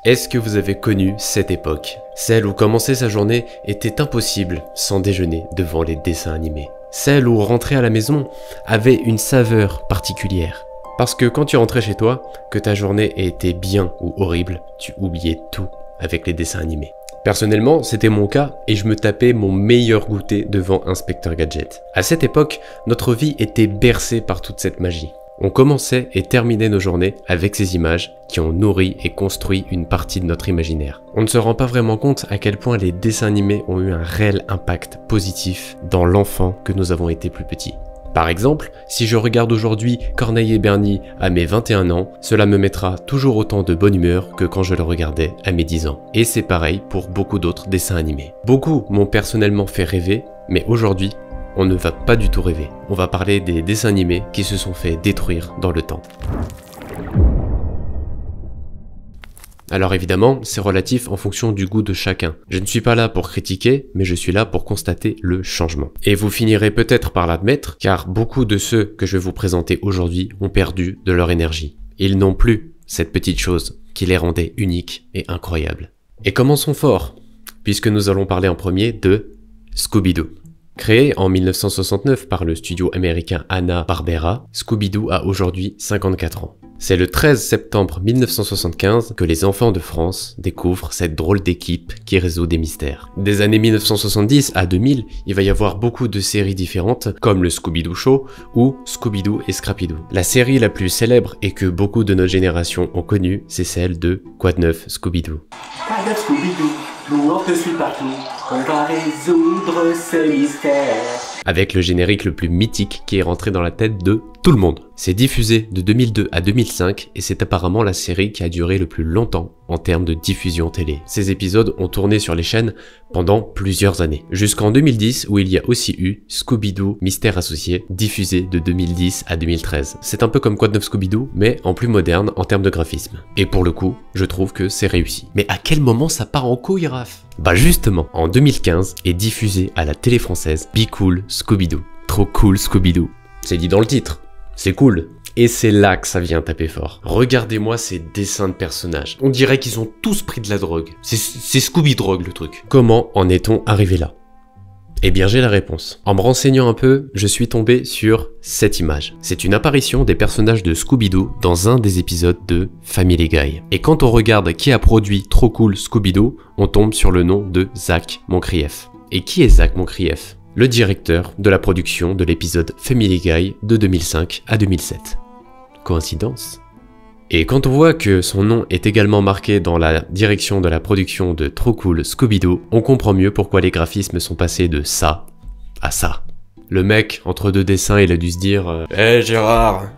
Est-ce que vous avez connu cette époque? Celle où commencer sa journée était impossible sans déjeuner devant les dessins animés. Celle où rentrer à la maison avait une saveur particulière. Parce que quand tu rentrais chez toi, que ta journée était bien ou horrible, tu oubliais tout avec les dessins animés. Personnellement, c'était mon cas et je me tapais mon meilleur goûter devant Inspecteur Gadget. À cette époque, notre vie était bercée par toute cette magie. On commençait et terminait nos journées avec ces images qui ont nourri et construit une partie de notre imaginaire. On ne se rend pas vraiment compte à quel point les dessins animés ont eu un réel impact positif dans l'enfant que nous avons été plus petits. Par exemple, si je regarde aujourd'hui Corneille et Bernie à mes 21 ans, cela me mettra toujours autant de bonne humeur que quand je le regardais à mes 10 ans. Et c'est pareil pour beaucoup d'autres dessins animés. Beaucoup m'ont personnellement fait rêver, mais aujourd'hui, on ne va pas du tout rêver. On va parler des dessins animés qui se sont fait détruire dans le temps. Alors évidemment, c'est relatif en fonction du goût de chacun. Je ne suis pas là pour critiquer, mais je suis là pour constater le changement. Et vous finirez peut-être par l'admettre, car beaucoup de ceux que je vais vous présenter aujourd'hui ont perdu de leur énergie. Ils n'ont plus cette petite chose qui les rendait uniques et incroyables. Et commençons fort, puisque nous allons parler en premier de Scooby-Doo. Créé en 1969 par le studio américain Hanna-Barbera, Scooby-Doo a aujourd'hui 54 ans. C'est le 13 septembre 1975 que les enfants de France découvrent cette drôle d'équipe qui résout des mystères. Des années 1970 à 2000, il va y avoir beaucoup de séries différentes comme le Scooby-Doo Show ou Scooby-Doo et Scrappy-Doo. La série la plus célèbre et que beaucoup de notre génération ont connue, c'est celle de Quoi de neuf Scooby-Doo. Quoi de neuf Scooby-Doo, nous on te suit partout, on va résoudre ce mystère. Avec le générique le plus mythique qui est rentré dans la tête de tout le monde. C'est diffusé de 2002 à 2005 et c'est apparemment la série qui a duré le plus longtemps en termes de diffusion télé. Ces épisodes ont tourné sur les chaînes pendant plusieurs années, jusqu'en 2010 où il y a aussi eu Scooby-Doo Mystère Associé, diffusé de 2010 à 2013. C'est un peu comme Quoi de neuf Scooby-Doo, mais en plus moderne en termes de graphisme. Et pour le coup, je trouve que c'est réussi. Mais à quel moment ça part en couille, Raph? Bah justement, en 2015 est diffusé à la télé française Be Cool Scooby-Doo. Trop cool Scooby-Doo. C'est dit dans le titre. C'est cool. Et c'est là que ça vient taper fort. Regardez-moi ces dessins de personnages. On dirait qu'ils ont tous pris de la drogue. C'est Scooby-Drogue le truc. Comment en est-on arrivé là? Eh bien j'ai la réponse. En me renseignant un peu, je suis tombé sur cette image. C'est une apparition des personnages de Scooby-Doo dans un des épisodes de Family Guy. Et quand on regarde qui a produit Trop Cool Scooby-Doo, on tombe sur le nom de Zach Moncrief. Et qui est Zach Moncrief? Le directeur de la production de l'épisode Family Guy de 2005 à 2007. Coïncidence? Et quand on voit que son nom est également marqué dans la direction de la production de Trop Cool Scooby-Doo, on comprend mieux pourquoi les graphismes sont passés de ça à ça. Le mec, entre deux dessins, il a dû se dire « Hé Gérard,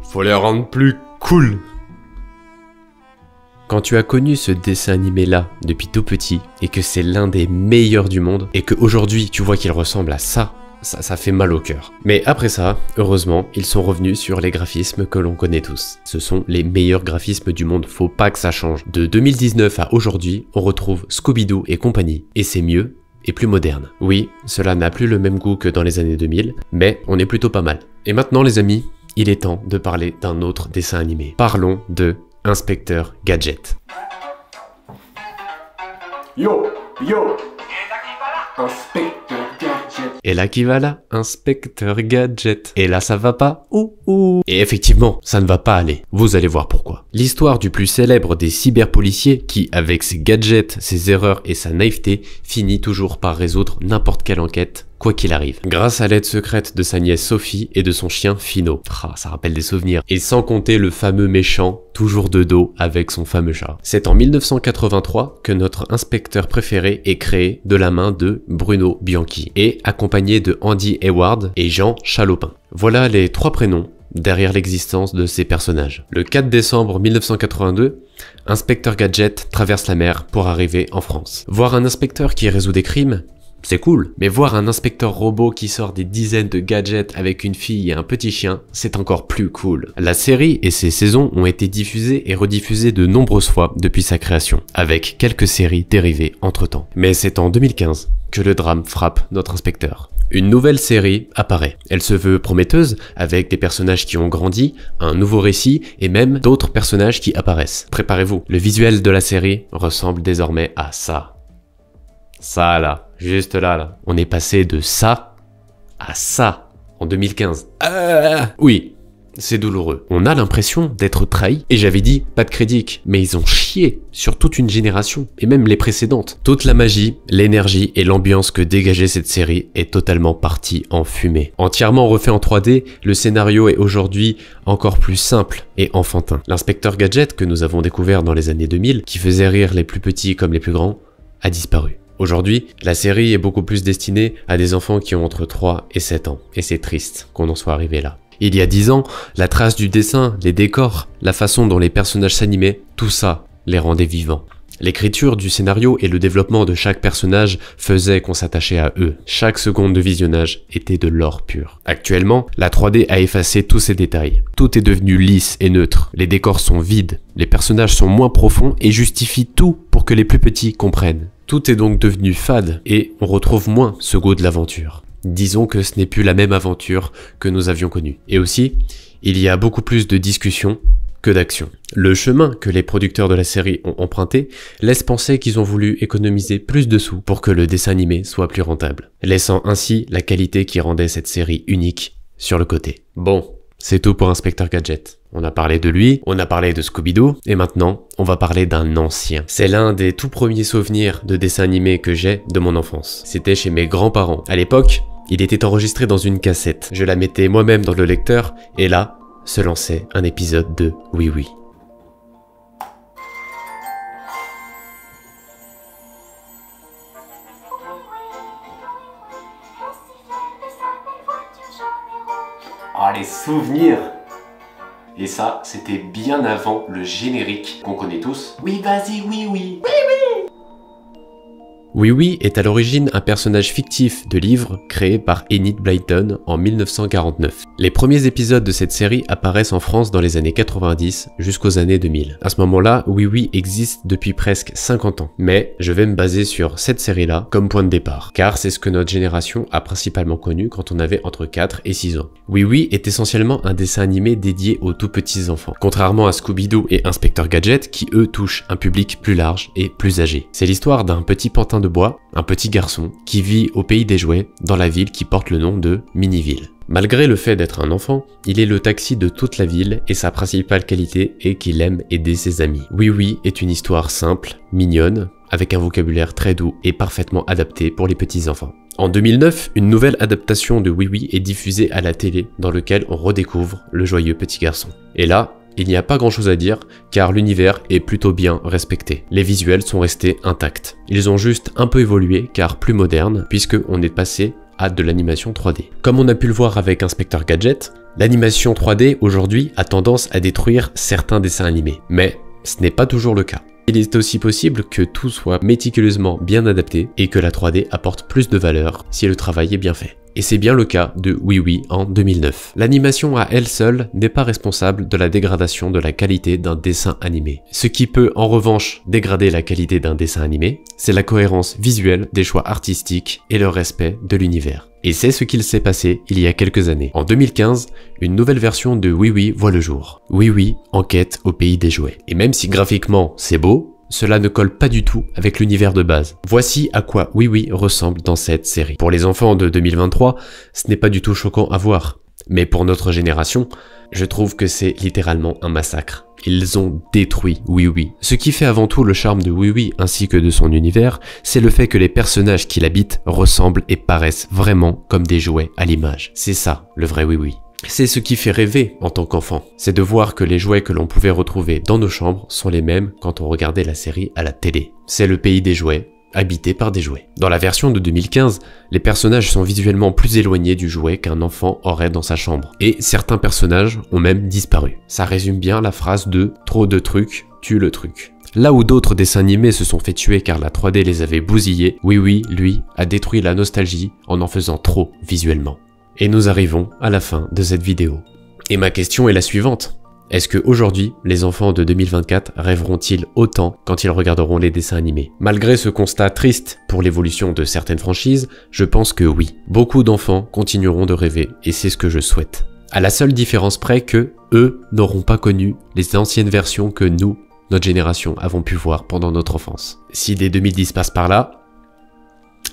faut les rendre plus cool !» Quand tu as connu ce dessin animé-là depuis tout petit, et que c'est l'un des meilleurs du monde, et qu'aujourd'hui tu vois qu'il ressemble à ça fait mal au cœur. Mais après ça, heureusement, ils sont revenus sur les graphismes que l'on connaît tous. Ce sont les meilleurs graphismes du monde, faut pas que ça change. De 2019 à aujourd'hui, on retrouve Scooby-Doo et compagnie, et c'est mieux et plus moderne. Oui, cela n'a plus le même goût que dans les années 2000, mais on est plutôt pas mal. Et maintenant les amis, il est temps de parler d'un autre dessin animé. Parlons de Inspecteur Gadget. Yo, yo, Inspecteur Gadget. Et là qui va là, Inspecteur Gadget. Et là ça va pas, ouh. Et effectivement, ça ne va pas aller. Vous allez voir pourquoi. L'histoire du plus célèbre des cyberpoliciers qui, avec ses gadgets, ses erreurs et sa naïveté, finit toujours par résoudre n'importe quelle enquête, quoi qu'il arrive. Grâce à l'aide secrète de sa nièce Sophie et de son chien Fino. Ça rappelle des souvenirs. Et sans compter le fameux méchant, toujours de dos, avec son fameux chat. C'est en 1983 que notre inspecteur préféré est créé de la main de Bruno Bianchi et accompagné de Andy Hayward et Jean Chalopin. Voilà les trois prénoms derrière l'existence de ces personnages. Le 4 décembre 1982, Inspecteur Gadget traverse la mer pour arriver en France. Voir un inspecteur qui résout des crimes, c'est cool. Mais voir un inspecteur robot qui sort des dizaines de gadgets avec une fille et un petit chien, c'est encore plus cool. La série et ses saisons ont été diffusées et rediffusées de nombreuses fois depuis sa création, avec quelques séries dérivées entre-temps. Mais c'est en 2015 que le drame frappe notre inspecteur. Une nouvelle série apparaît. Elle se veut prometteuse, avec des personnages qui ont grandi, un nouveau récit et même d'autres personnages qui apparaissent. Préparez-vous, le visuel de la série ressemble désormais à ça. Ça là, juste là. On est passé de ça à ça en 2015. Oui, c'est douloureux. On a l'impression d'être trahi. Et j'avais dit, pas de crédit, mais ils ont chié sur toute une génération, et même les précédentes. Toute la magie, l'énergie et l'ambiance que dégageait cette série est totalement partie en fumée. Entièrement refait en 3D, le scénario est aujourd'hui encore plus simple et enfantin. L'inspecteur Gadget que nous avons découvert dans les années 2000, qui faisait rire les plus petits comme les plus grands, a disparu. Aujourd'hui, la série est beaucoup plus destinée à des enfants qui ont entre 3 et 7 ans, et c'est triste qu'on en soit arrivé là. Il y a 10 ans, la trace du dessin, les décors, la façon dont les personnages s'animaient, tout ça les rendait vivants. L'écriture du scénario et le développement de chaque personnage faisaient qu'on s'attachait à eux. Chaque seconde de visionnage était de l'or pur. Actuellement, la 3D a effacé tous ces détails. Tout est devenu lisse et neutre. Les décors sont vides, les personnages sont moins profonds et justifient tout pour que les plus petits comprennent. Tout est donc devenu fade et on retrouve moins ce goût de l'aventure. Disons que ce n'est plus la même aventure que nous avions connue. Et aussi, il y a beaucoup plus de discussions que d'action. Le chemin que les producteurs de la série ont emprunté laisse penser qu'ils ont voulu économiser plus de sous pour que le dessin animé soit plus rentable, laissant ainsi la qualité qui rendait cette série unique sur le côté. Bon, c'est tout pour Inspecteur Gadget. On a parlé de lui, on a parlé de Scooby-Doo, et maintenant, on va parler d'un ancien. C'est l'un des tout premiers souvenirs de dessin animé que j'ai de mon enfance. C'était chez mes grands-parents. À l'époque, il était enregistré dans une cassette. Je la mettais moi-même dans le lecteur, et là, se lançait un épisode de Oui Oui. Ah, les souvenirs! Et ça, c'était bien avant le générique qu'on connaît tous. Oui, vas-y, oui, oui. Oui Oui est à l'origine un personnage fictif de livre créé par Enid Blyton en 1949. Les premiers épisodes de cette série apparaissent en France dans les années 90 jusqu'aux années 2000. À ce moment-là, Oui Oui existe depuis presque 50 ans. Mais je vais me baser sur cette série-là comme point de départ, car c'est ce que notre génération a principalement connu quand on avait entre 4 et 6 ans. Oui Oui est essentiellement un dessin animé dédié aux tout petits enfants, contrairement à Scooby-Doo et Inspecteur Gadget qui eux touchent un public plus large et plus âgé. C'est l'histoire d'un petit pantin de bois, un petit garçon, qui vit au pays des jouets, dans la ville qui porte le nom de Miniville. Malgré le fait d'être un enfant, il est le taxi de toute la ville et sa principale qualité est qu'il aime aider ses amis. Oui Oui est une histoire simple, mignonne, avec un vocabulaire très doux et parfaitement adapté pour les petits enfants. En 2009, une nouvelle adaptation de Oui Oui est diffusée à la télé dans lequel on redécouvre le joyeux petit garçon. Et là, il n'y a pas grand chose à dire car l'univers est plutôt bien respecté. Les visuels sont restés intacts. Ils ont juste un peu évolué car plus modernes puisque on est passé à de l'animation 3D. Comme on a pu le voir avec Inspecteur Gadget, l'animation 3D aujourd'hui a tendance à détruire certains dessins animés. Mais ce n'est pas toujours le cas. Il est aussi possible que tout soit méticuleusement bien adapté et que la 3D apporte plus de valeur si le travail est bien fait. Et c'est bien le cas de Oui Oui en 2009. L'animation à elle seule n'est pas responsable de la dégradation de la qualité d'un dessin animé. Ce qui peut en revanche dégrader la qualité d'un dessin animé, c'est la cohérence visuelle des choix artistiques et le respect de l'univers. Et c'est ce qu'il s'est passé il y a quelques années. En 2015, une nouvelle version de Oui Oui voit le jour. Oui Oui enquête au pays des jouets. Et même si graphiquement c'est beau, cela ne colle pas du tout avec l'univers de base. Voici à quoi Oui Oui ressemble dans cette série. Pour les enfants de 2023, ce n'est pas du tout choquant à voir. Mais pour notre génération, je trouve que c'est littéralement un massacre. Ils ont détruit Oui Oui. Ce qui fait avant tout le charme de Oui Oui ainsi que de son univers, c'est le fait que les personnages qui l'habitent ressemblent et paraissent vraiment comme des jouets à l'image. C'est ça, le vrai Oui Oui. C'est ce qui fait rêver en tant qu'enfant, c'est de voir que les jouets que l'on pouvait retrouver dans nos chambres sont les mêmes quand on regardait la série à la télé. C'est le pays des jouets, habité par des jouets. Dans la version de 2015, les personnages sont visuellement plus éloignés du jouet qu'un enfant aurait dans sa chambre. Et certains personnages ont même disparu. Ça résume bien la phrase de « trop de trucs tue le truc ». Là où d'autres dessins animés se sont fait tuer car la 3D les avait bousillés, Oui Oui, lui, a détruit la nostalgie en faisant trop visuellement. Et nous arrivons à la fin de cette vidéo. Et ma question est la suivante. Est-ce que aujourd'hui, les enfants de 2024 rêveront-ils autant quand ils regarderont les dessins animés? Malgré ce constat triste pour l'évolution de certaines franchises, je pense que oui. Beaucoup d'enfants continueront de rêver et c'est ce que je souhaite. À la seule différence près que eux n'auront pas connu les anciennes versions que nous, notre génération, avons pu voir pendant notre enfance. Si les 2010 passent par là,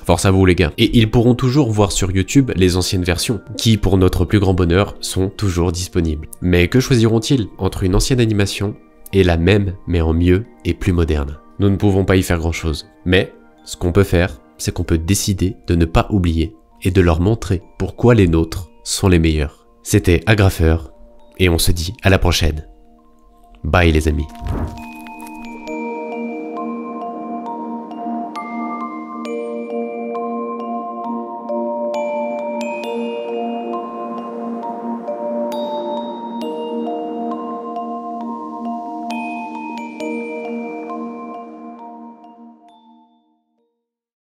force à vous les gars. Et ils pourront toujours voir sur YouTube les anciennes versions, qui pour notre plus grand bonheur sont toujours disponibles. Mais que choisiront-ils entre une ancienne animation et la même mais en mieux et plus moderne? Nous ne pouvons pas y faire grand chose. Mais ce qu'on peut faire, c'est qu'on peut décider de ne pas oublier et de leur montrer pourquoi les nôtres sont les meilleurs. C'était Agrafeur et on se dit à la prochaine. Bye les amis.